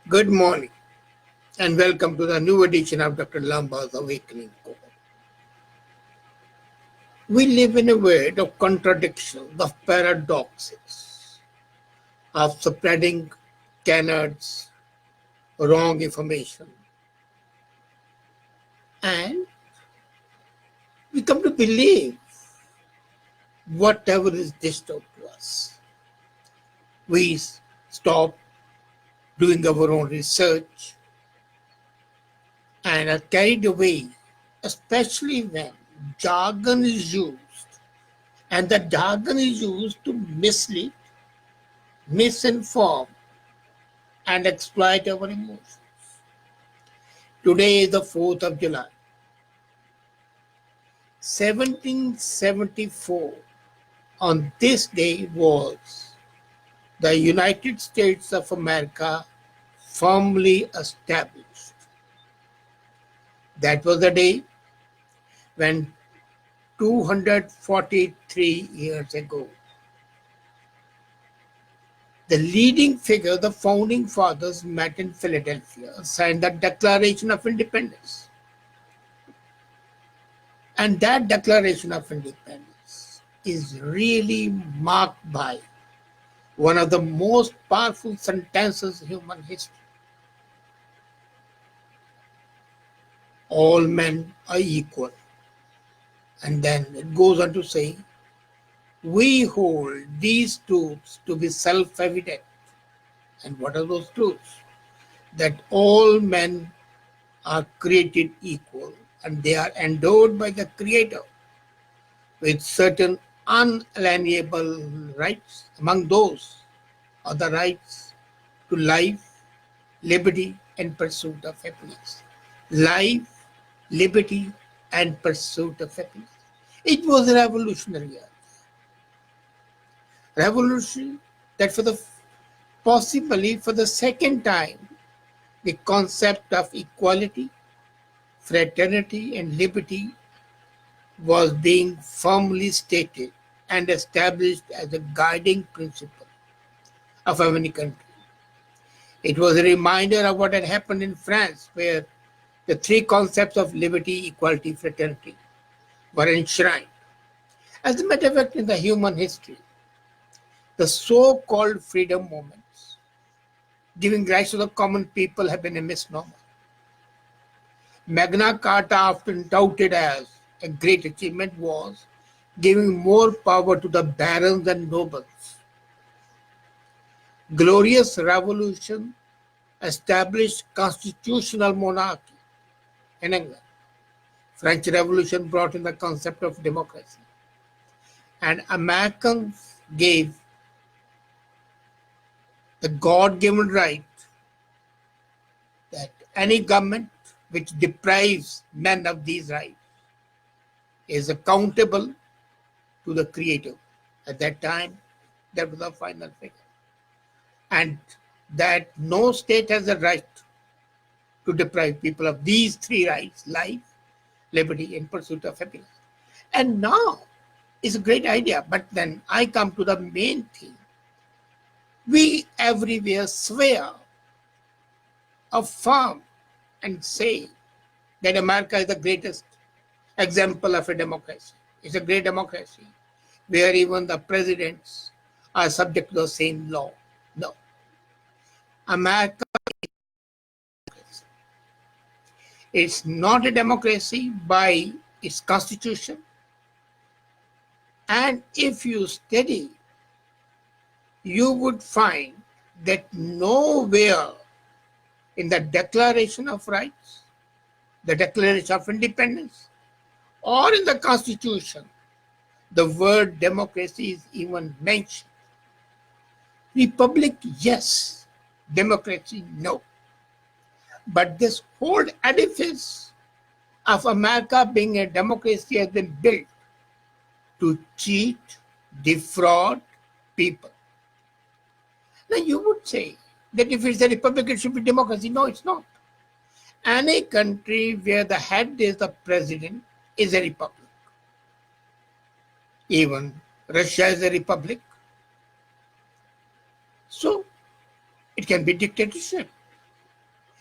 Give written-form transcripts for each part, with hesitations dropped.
Good morning and welcome to the new edition of Dr.Lamba's Awakening Call. We live in a world of contradictions, of paradoxes, of spreading canards, wrong information, and we come to believe whatever is dished out to us. We stop doing our own research and are carried away, especially when jargon is used. And the jargon is used to mislead, misinform, and exploit our emotions. Today is the 4th of July, 1774. On this day was the United States of America firmly established. That was the day when 243 years ago, the leading figure, the founding fathers, met in Philadelphia, signed the Declaration of Independence. And that Declaration of Independence is really marked by one of the most powerful sentences in human history. All men are equal. And then it goes on to say, we hold these truths to be self-evident. And what are those truths? That all men are created equal and they are endowed by the Creator with certain unalienable rights. Among those are the rights to life, liberty, and pursuit of happiness. Life, liberty, and pursuit of happiness. It was a revolutionary revolution that possibly for the second time, the concept of equality, fraternity, and liberty was being firmly stated and established as a guiding principle of any country. It was a reminder of what had happened in France, where the three concepts of liberty, equality, fraternity were enshrined. As a matter of fact, in the human history, the so-called freedom movements giving rights to the common people have been a misnomer. Magna Carta, often touted as a great achievement, was giving more power to the barons and nobles. Glorious Revolution established constitutional monarchy in England. French Revolution brought in the concept of democracy. And Americans gave the God-given right that any government which deprives men of these rights is accountable to the Creator. At that time, that was the final figure. And that no state has the right to deprive people of these three rights: life, liberty, and pursuit of happiness. And now it's a great idea, but then I come to the main thing. We everywhere swear, affirm, and say that America is the greatest example of a democracy. It's a great democracy where even the presidents are subject to the same law. No. America is not a democracy by its constitution. And if you study, you would find that nowhere in the Declaration of Rights, the Declaration of Independence, or in the Constitution, the word democracy is even mentioned. Republic, yes. Democracy, no. But this whole edifice of America being a democracy has been built to cheat, defraud people. Now you would say that if it's a republic, it should be democracy. No, it's not. Any country where the head is the president is a republic. Even Russia is a republic. So it can be dictatorship.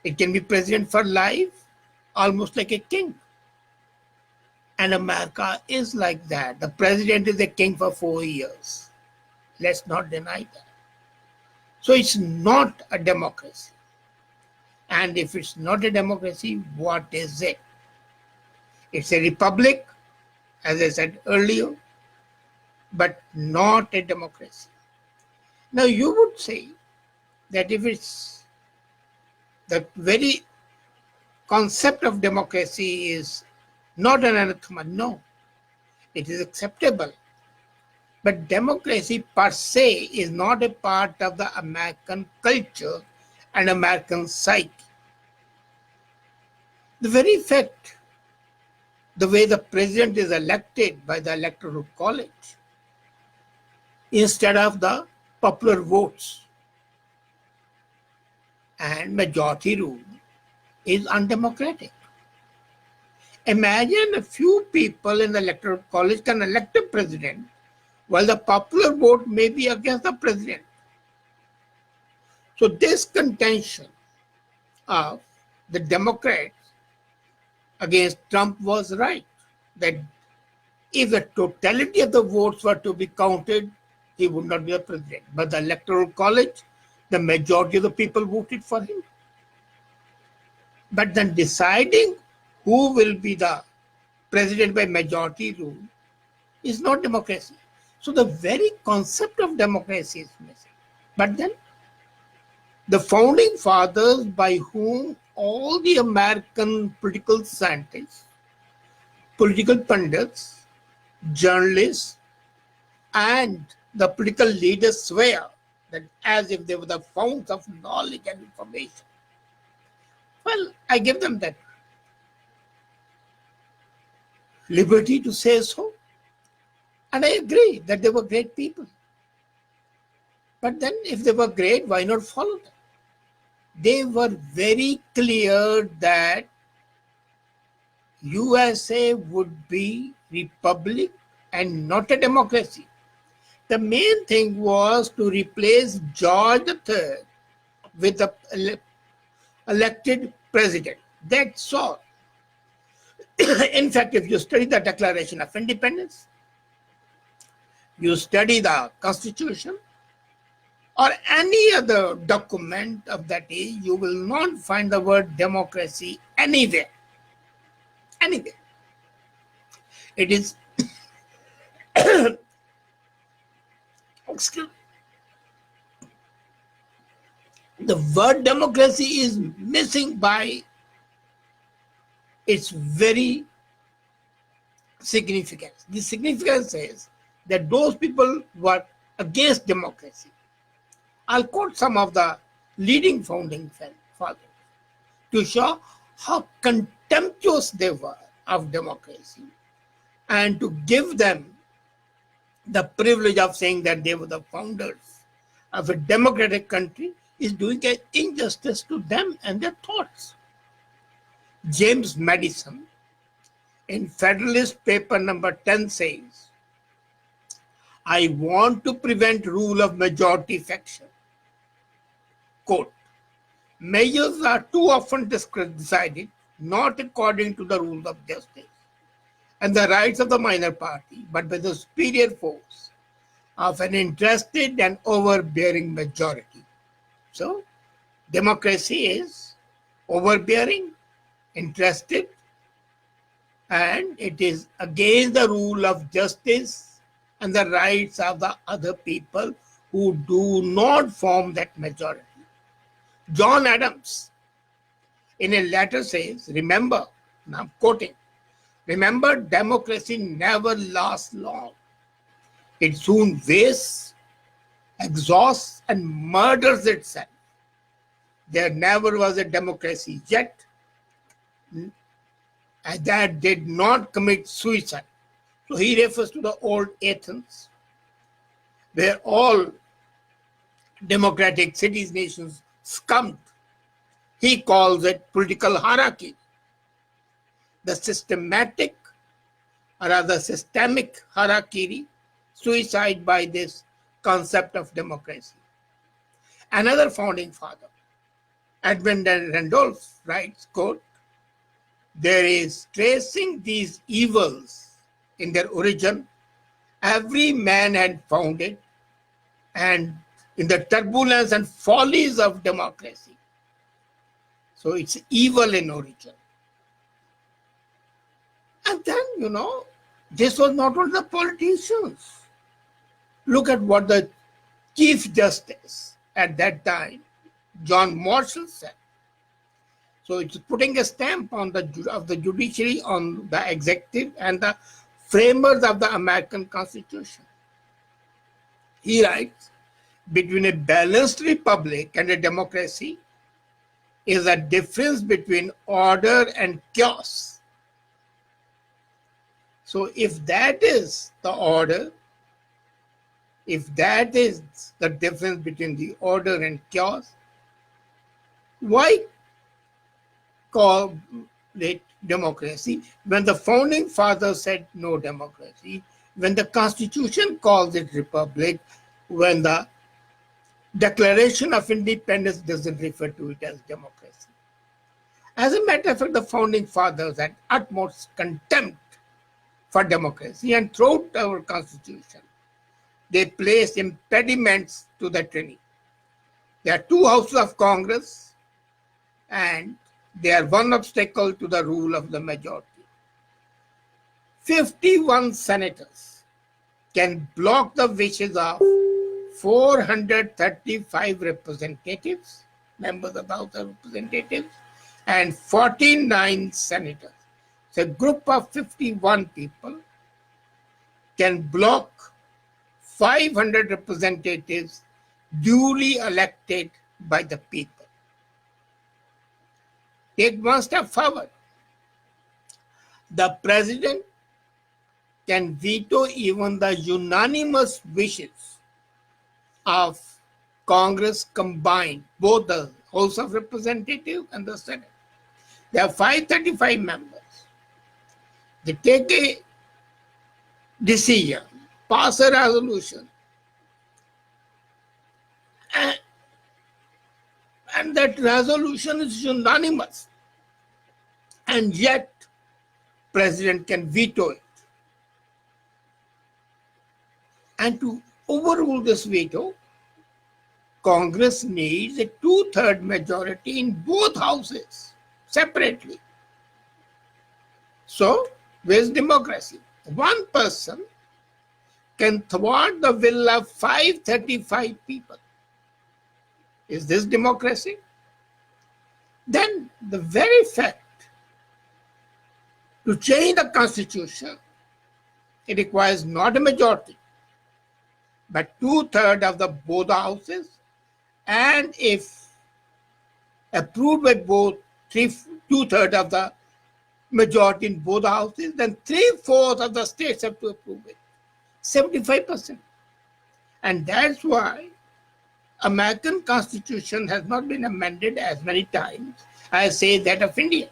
It can be president for life, almost like a king. And America is like that. The president is a king for 4 years. Let's not deny that. So it's not a democracy. And if it's not a democracy, what is it? It's a republic, as I said earlier, but not a democracy. Now you would say that if it's the very concept of democracy is not an anathema, no, it is acceptable. But democracy per se is not a part of the American culture and American psyche. The very fact, the way the president is elected by the electoral college instead of the popular votes and majority rule is undemocratic. Imagine a few people in the electoral college can elect a president while the popular vote may be against the president. So this contention of the Democrats against Trump was right, that if the totality of the votes were to be counted, he would not be the president. But the electoral college, the majority of the people voted for him. But then deciding who will be the president by majority rule is not democracy. So the very concept of democracy is missing. But then the founding fathers, by whom all the American political scientists, political pundits, journalists, and the political leaders swear that as if they were the fountains of knowledge and information. Well, I give them that liberty to say so. And I agree that they were great people. But then if they were great, why not follow them? They were very clear that USA would be republic and not a democracy. The main thing was to replace George III with the elected president. That's all. In fact, if you study the Declaration of Independence, you study the Constitution, or any other document of that age, you will not find the word democracy anywhere. Anywhere. It is, excuse me, the word democracy is missing by its very significance. The significance is that those people were against democracy. I'll quote some of the leading founding fathers to show how contemptuous they were of democracy and to give them the privilege of saying that they were the founders of a democratic country is doing an injustice to them and their thoughts. James Madison in Federalist Paper number 10 says, I want to prevent rule of majority faction. Quote, measures are too often decided not according to the rules of justice and the rights of the minor party, but by the superior force of an interested and overbearing majority. So, democracy is overbearing, interested, and it is against the rule of justice and the rights of the other people who do not form that majority. John Adams in a letter says, remember, and I'm quoting, remember, democracy never lasts long. It soon wastes, exhausts, and murders itself. There never was a democracy yet that did not commit suicide. So he refers to the old Athens, where all democratic cities, nations succumbed. He calls it political hierarchy. The systematic, or rather systemic hierarchy, suicide by this concept of democracy. Another founding father, Edmund Randolph writes, quote, "There is tracing these evils in their origin. Every man had found it, and in the turbulence and follies of democracy. So it's evil in origin." And then, this was not only the politicians. Look at what the Chief Justice at that time, John Marshall, said. So it's putting a stamp on the judiciary, on the executive, and the framers of the American Constitution. He writes, "Between a balanced republic and a democracy is a difference between order and chaos." So if that is the order, if that is the difference between the order and chaos, why call it democracy when the founding fathers said no democracy, when the Constitution calls it republic, when the Declaration of Independence doesn't refer to it as democracy? As a matter of fact, the founding fathers had utmost contempt for democracy, and throughout our Constitution, they placed impediments to the tyranny. There are two houses of Congress, and they are one obstacle to the rule of the majority. 51 senators can block the wishes of 435 representatives, members of the House of Representatives, and 49 senators. So a group of 51 people can block 500 representatives duly elected by the people. Take one step forward. The president can veto even the unanimous wishes of Congress combined, both the House of Representatives and the Senate. There are 535 members. They take a decision, pass a resolution, and that resolution is unanimous, and yet president can veto it. And to overrule this veto, Congress needs a 2/3 majority in both houses separately. So, where's democracy? One person can thwart the will of 535 people. Is this democracy? Then the very fact to change the Constitution, it requires not a majority, but 2/3 of the both houses, and if approved by both 2/3 of the majority in both houses, then 3/4 of the states have to approve it, 75%. And that's why American Constitution has not been amended as many times as, say, that of India.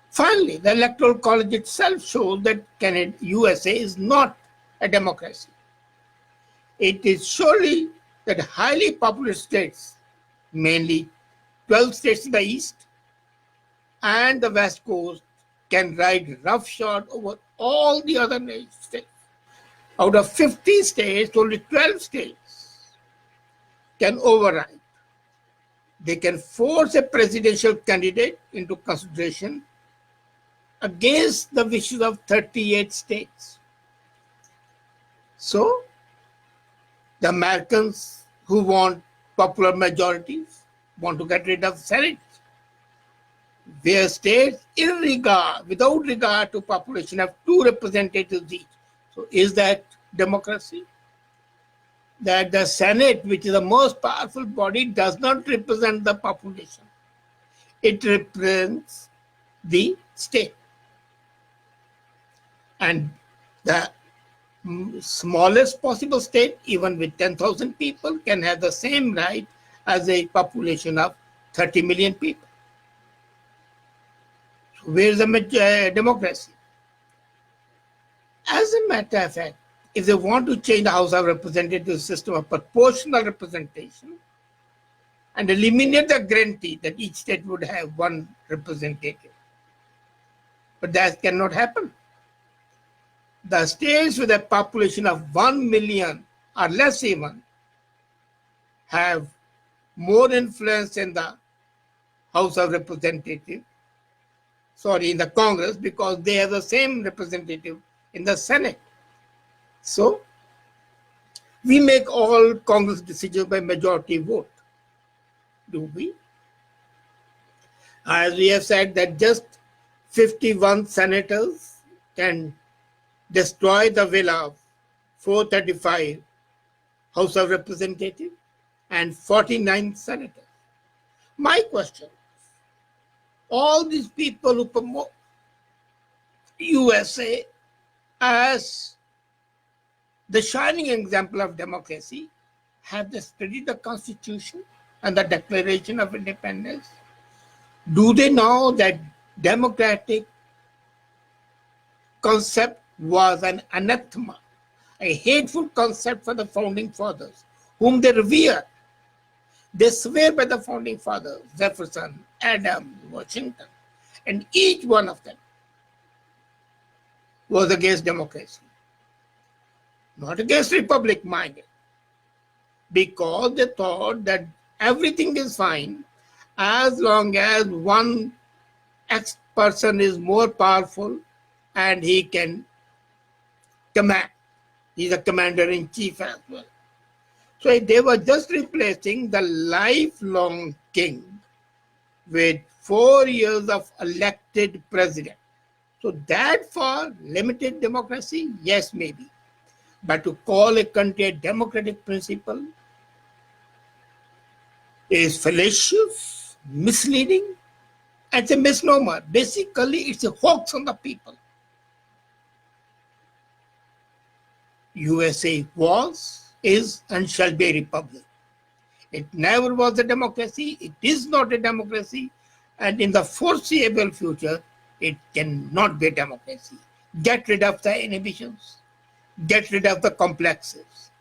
Finally, the Electoral College itself shows that USA is not a democracy. It is surely that highly populous states, mainly 12 states in the East and the West Coast, can ride roughshod over all the other states. Out of 50 states, only 12 states can override. They can force a presidential candidate into consideration against the wishes of 38 states. So, the Americans who want popular majorities want to get rid of the Senate, where states, without regard to population, have 2 representatives each. So, is that democracy? That the Senate, which is the most powerful body, does not represent the population. It represents the state. And the smallest possible state, even with 10,000 people, can have the same right as a population of 30 million people. So where is the democracy? As a matter of fact, if they want to change the House of Representatives system of proportional representation and eliminate the guarantee that each state would have one representative. But that cannot happen. The states with a population of 1 million or less even have more influence in the House of Representatives, in the Congress, because they have the same representative in the Senate. So we make all Congress decisions by majority vote. Do we? As we have said that just 51 senators can destroy the will of 435 House of Representatives and 49 senators. My question, all these people who promote USA as the shining example of democracy, have they studied the Constitution and the Declaration of Independence? Do they know that democratic concept was an anathema, a hateful concept for the founding fathers, whom they revere? They swear by the founding fathers, Jefferson, Adams, Washington, and each one of them was against democracy, not against republic minded, because they thought that everything is fine as long as one X person is more powerful and he can command. He's a commander-in-chief as well. So they were just replacing the lifelong king with 4 years of elected president. So that for limited democracy, yes, maybe. But to call a country a democratic principle is fallacious, misleading, and it's a misnomer. Basically, it's a hoax on the people. USA was, is, and shall be a republic. It never was a democracy. It is not a democracy. And in the foreseeable future, it cannot be a democracy. Get rid of the inhibitions. Get rid of the complexes.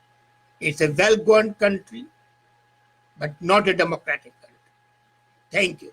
It's a well-governed country, but not a democratic country. Thank you.